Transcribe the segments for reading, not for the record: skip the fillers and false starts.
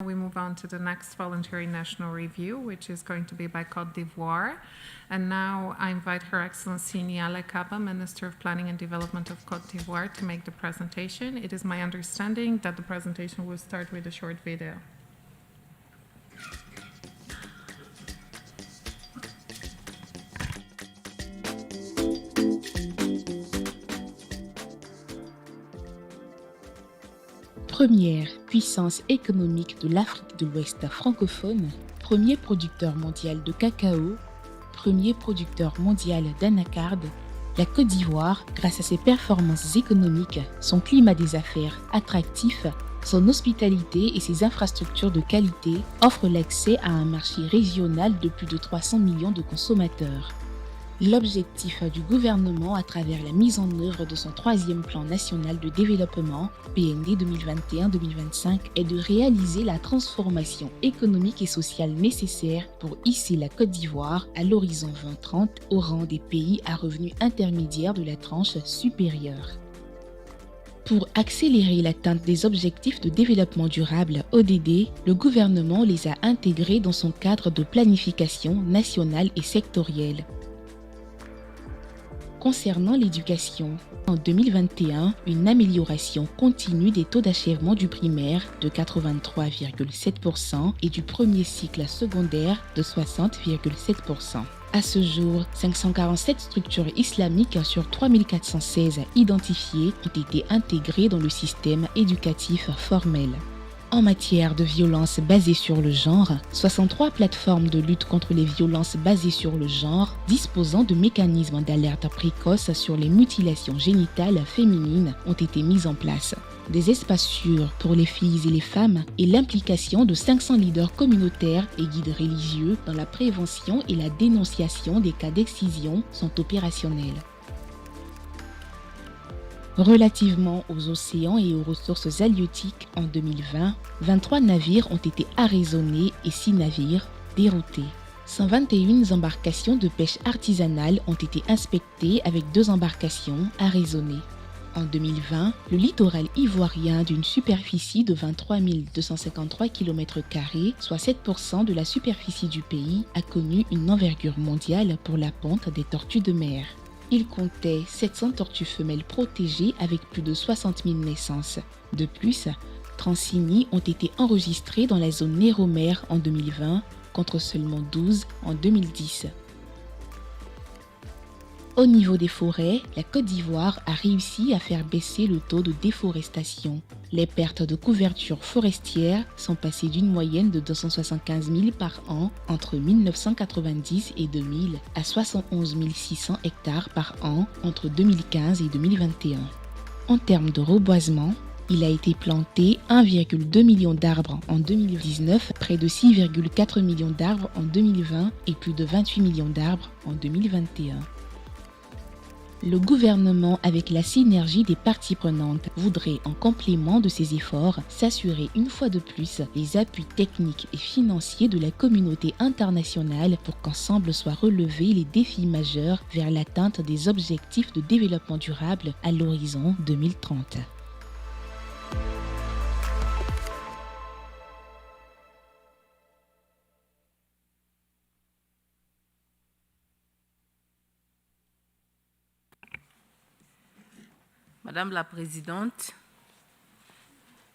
We move on to the next voluntary national review, which is going to be by Côte d'Ivoire. And now I invite Her Excellency Niala Kaba, Minister of Planning and Development of Côte d'Ivoire, to make the presentation. It is my understanding that the presentation will start with a short video. Première puissance économique de l'Afrique de l'Ouest francophone, premier producteur mondial de cacao, premier producteur mondial d'anacarde, la Côte d'Ivoire, grâce à ses performances économiques, son climat des affaires attractif, son hospitalité et ses infrastructures de qualité, offre l'accès à un marché régional de plus de 300 millions de consommateurs. L'objectif du gouvernement à travers la mise en œuvre de son troisième plan national de développement, PND 2021-2025, est de réaliser la transformation économique et sociale nécessaire pour hisser la Côte d'Ivoire à l'horizon 2030 au rang des pays à revenus intermédiaires de la tranche supérieure. Pour accélérer l'atteinte des objectifs de développement durable ODD, le gouvernement les a intégrés dans son cadre de planification nationale et sectorielle. Concernant l'éducation, en 2021, une amélioration continue des taux d'achèvement du primaire de 83,7% et du premier cycle secondaire de 60,7%. À ce jour, 547 structures islamiques sur 3416 identifiées ont été intégrées dans le système éducatif formel. En matière de violences basées sur le genre, 63 plateformes de lutte contre les violences basées sur le genre, disposant de mécanismes d'alerte précoce sur les mutilations génitales féminines, ont été mises en place. Des espaces sûrs pour les filles et les femmes et l'implication de 500 leaders communautaires et guides religieux dans la prévention et la dénonciation des cas d'excision sont opérationnels. Relativement aux océans et aux ressources halieutiques en 2020, 23 navires ont été arraisonnés et 6 navires déroutés. 121 embarcations de pêche artisanale ont été inspectées avec 2 embarcations arraisonnées. En 2020, le littoral ivoirien d'une superficie de 23 253 km², soit 7% de la superficie du pays, a connu une envergure mondiale pour la ponte des tortues de mer. Il comptait 700 tortues femelles protégées avec plus de 60 000 naissances. De plus, 36 nids ont été enregistrés dans la zone néromère en 2020 contre seulement 12 en 2010. Au niveau des forêts, la Côte d'Ivoire a réussi à faire baisser le taux de déforestation. Les pertes de couverture forestière sont passées d'une moyenne de 275 000 par an entre 1990 et 2000 à 71 600 hectares par an entre 2015 et 2021. En termes de reboisement, il a été planté 1,2 million d'arbres en 2019, près de 6,4 millions d'arbres en 2020 et plus de 28 millions d'arbres en 2021. Le gouvernement, avec la synergie des parties prenantes, voudrait, en complément de ces efforts, s'assurer une fois de plus les appuis techniques et financiers de la communauté internationale pour qu'ensemble soient relevés les défis majeurs vers l'atteinte des objectifs de développement durable à l'horizon 2030. Madame la Présidente,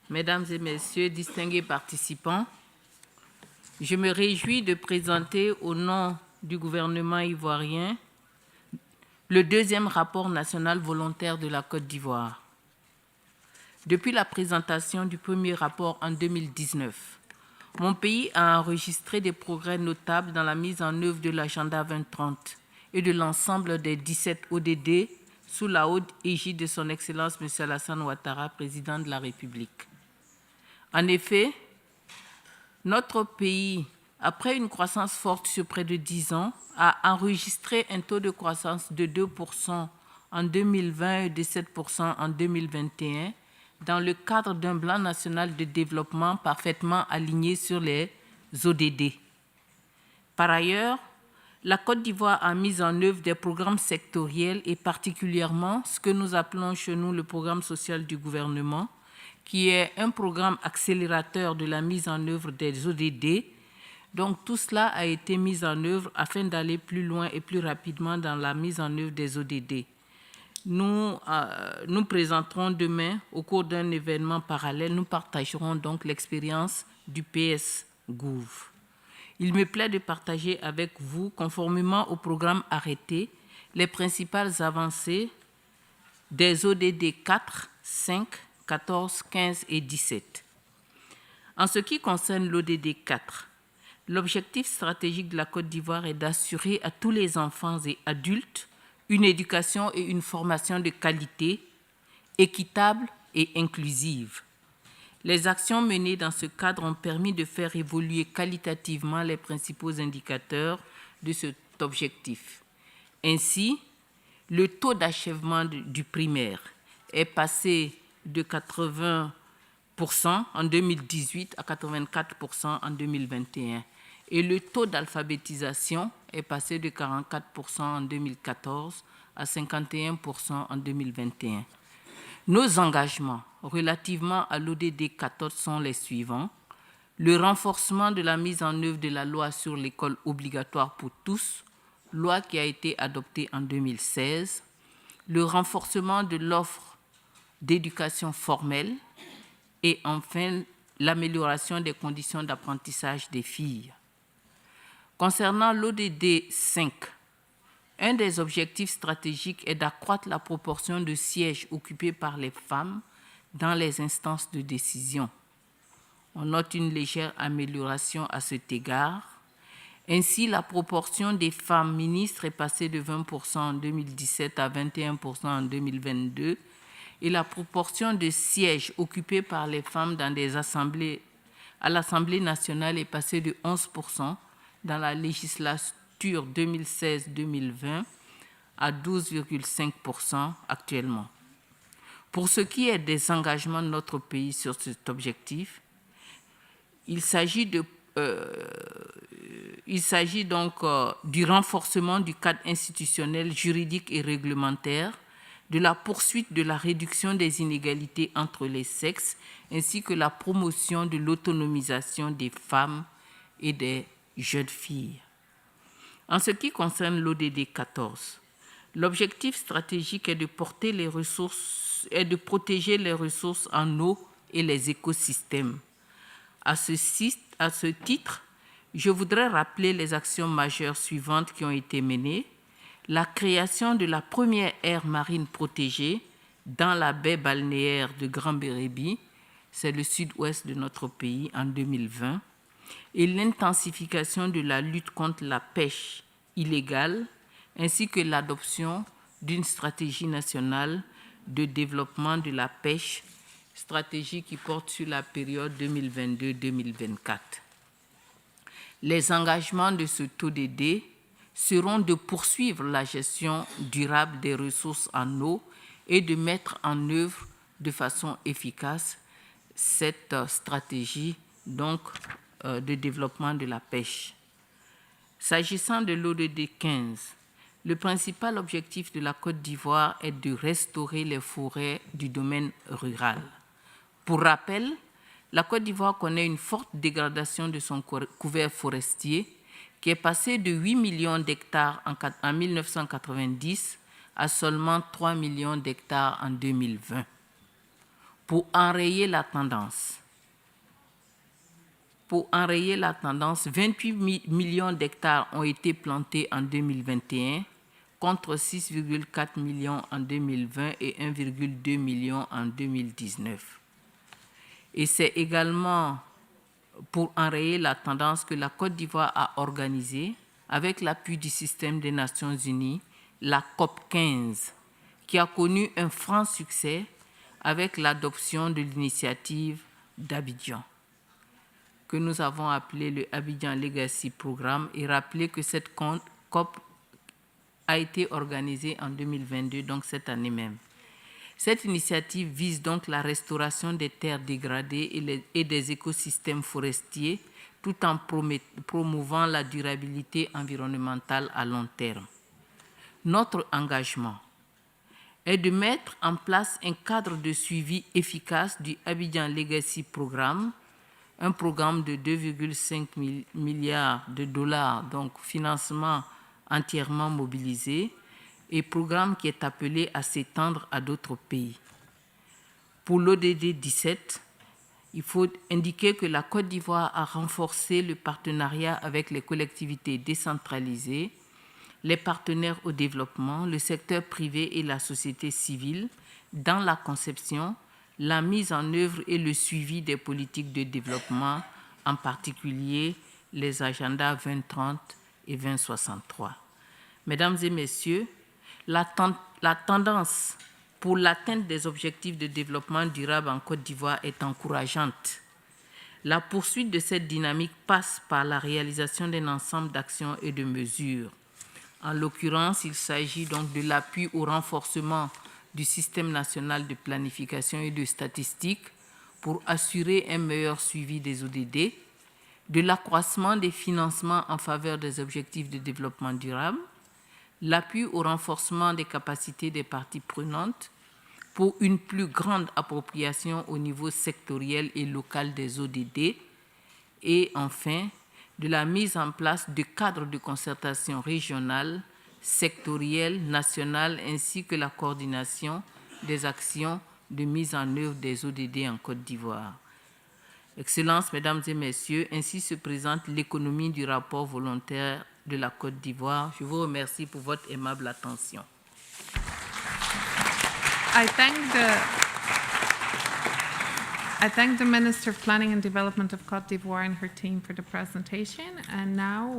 Mesdames et Messieurs, distingués participants, je me réjouis de présenter au nom du gouvernement ivoirien le deuxième rapport national volontaire de la Côte d'Ivoire. Depuis la présentation du premier rapport en 2019, mon pays a enregistré des progrès notables dans la mise en œuvre de l'agenda 2030 et de l'ensemble des 17 ODD sous la haute égide de son Excellence M. Alassane Ouattara, président de la République. En effet, notre pays, après une croissance forte sur près de 10 ans, a enregistré un taux de croissance de 2% en 2020 et de 7% en 2021, dans le cadre d'un plan national de développement parfaitement aligné sur les ODD. Par ailleurs, la Côte d'Ivoire a mis en œuvre des programmes sectoriels et particulièrement ce que nous appelons chez nous le programme social du gouvernement, qui est un programme accélérateur de la mise en œuvre des ODD. Donc tout cela a été mis en œuvre afin d'aller plus loin et plus rapidement dans la mise en œuvre des ODD. Nous présenterons demain, au cours d'un événement parallèle, nous partagerons donc l'expérience du PS Gouv. Il me plaît de partager avec vous, conformément au programme arrêté, les principales avancées des ODD 4, 5, 14, 15 et 17. En ce qui concerne l'ODD 4, l'objectif stratégique de la Côte d'Ivoire est d'assurer à tous les enfants et adultes une éducation et une formation de qualité, équitable et inclusive. Les actions menées dans ce cadre ont permis de faire évoluer qualitativement les principaux indicateurs de cet objectif. Ainsi, le taux d'achèvement du primaire est passé de 80% en 2018 à 84% en 2021 et le taux d'alphabétisation est passé de 44% en 2014 à 51% en 2021. Nos engagements relativement à l'ODD 14 sont les suivants. Le renforcement de la mise en œuvre de la loi sur l'école obligatoire pour tous, loi qui a été adoptée en 2016. Le renforcement de l'offre d'éducation formelle et enfin l'amélioration des conditions d'apprentissage des filles. Concernant l'ODD 5, un des objectifs stratégiques est d'accroître la proportion de sièges occupés par les femmes dans les instances de décision. On note une légère amélioration à cet égard. Ainsi, la proportion des femmes ministres est passée de 20% en 2017 à 21% en 2022 et la proportion de sièges occupés par les femmes dans des assemblées à l'Assemblée nationale est passée de 11% dans la législature 2016-2020 à 12,5% actuellement. Pour ce qui est des engagements de notre pays sur cet objectif, il s'agit donc du renforcement du cadre institutionnel, juridique et réglementaire, de la poursuite de la réduction des inégalités entre les sexes, ainsi que la promotion de l'autonomisation des femmes et des jeunes filles. En ce qui concerne l'ODD 14, l'objectif stratégique est de protéger les ressources en eau et les écosystèmes. À ce titre, je voudrais rappeler les actions majeures suivantes qui ont été menées. La création de la première aire marine protégée dans la baie balnéaire de Grand Bérébi, c'est le sud-ouest de notre pays, en 2020, et l'intensification de la lutte contre la pêche illégale, ainsi que l'adoption d'une stratégie nationale de développement de la pêche, stratégie qui porte sur la période 2022-2024. Les engagements de ce ODD seront de poursuivre la gestion durable des ressources en eau et de mettre en œuvre de façon efficace cette stratégie donc, de développement de la pêche. S'agissant de l'ODD 15, le principal objectif de la Côte d'Ivoire est de restaurer les forêts du domaine rural. Pour rappel, la Côte d'Ivoire connaît une forte dégradation de son couvert forestier qui est passé de 8 millions d'hectares en 1990 à seulement 3 millions d'hectares en 2020. Pour enrayer la tendance, 28 millions d'hectares ont été plantés en 2021 contre 6,4 millions en 2020 et 1,2 million en 2019. Et c'est également pour enrayer la tendance que la Côte d'Ivoire a organisé, avec l'appui du système des Nations Unies, la COP 15, qui a connu un franc succès avec l'adoption de l'initiative d'Abidjan, que nous avons appelée le Abidjan Legacy Programme, et rappeler que cette COP a été organisée en 2022, donc cette année même. Cette initiative vise donc la restauration des terres dégradées et des écosystèmes forestiers, tout en promouvant la durabilité environnementale à long terme. Notre engagement est de mettre en place un cadre de suivi efficace du Abidjan Legacy Programme, un programme de 2,5 milliards de dollars, donc financement entièrement mobilisé, et programme qui est appelé à s'étendre à d'autres pays. Pour l'ODD 17, il faut indiquer que la Côte d'Ivoire a renforcé le partenariat avec les collectivités décentralisées, les partenaires au développement, le secteur privé et la société civile dans la conception, la mise en œuvre et le suivi des politiques de développement, en particulier les agendas 2030 et 2063. Mesdames et messieurs, la tendance pour l'atteinte des objectifs de développement durable en Côte d'Ivoire est encourageante. La poursuite de cette dynamique passe par la réalisation d'un ensemble d'actions et de mesures. En l'occurrence, il s'agit donc de l'appui au renforcement du système national de planification et de statistique pour assurer un meilleur suivi des ODD, de l'accroissement des financements en faveur des objectifs de développement durable, l'appui au renforcement des capacités des parties prenantes pour une plus grande appropriation au niveau sectoriel et local des ODD et enfin de la mise en place de cadres de concertation régionale, sectorielle, nationale ainsi que la coordination des actions de mise en œuvre des ODD en Côte d'Ivoire. Excellences, Mesdames et Messieurs, ainsi se présente l'économie du rapport volontaire de la Côte d'Ivoire. Je vous remercie pour votre aimable attention. I thank the Minister of Planning and Development of Côte d'Ivoire and her team for the presentation. And now